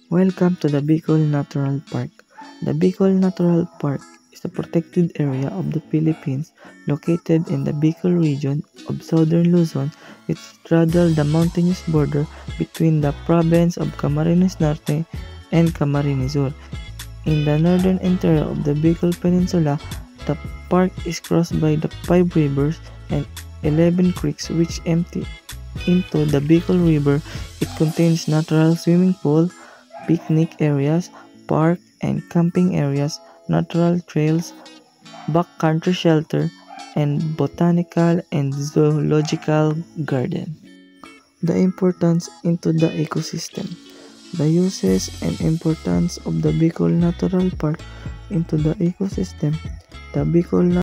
Welcome to the Bicol Natural Park. The Bicol Natural Park is a protected area of the Philippines located in the Bicol region of southern Luzon. It straddles the mountainous border between the province of Camarines Norte and Camarines Sur. In the northern interior of the Bicol Peninsula, the park is crossed by the 5 rivers and 11 creeks which empty into the Bicol River. It contains natural swimming pool, picnic areas, park and camping areas, natural trails, backcountry shelter, and botanical and zoological garden. The importance into the ecosystem. The uses and importance of the Bicol Natural Park into the ecosystem. The Bicol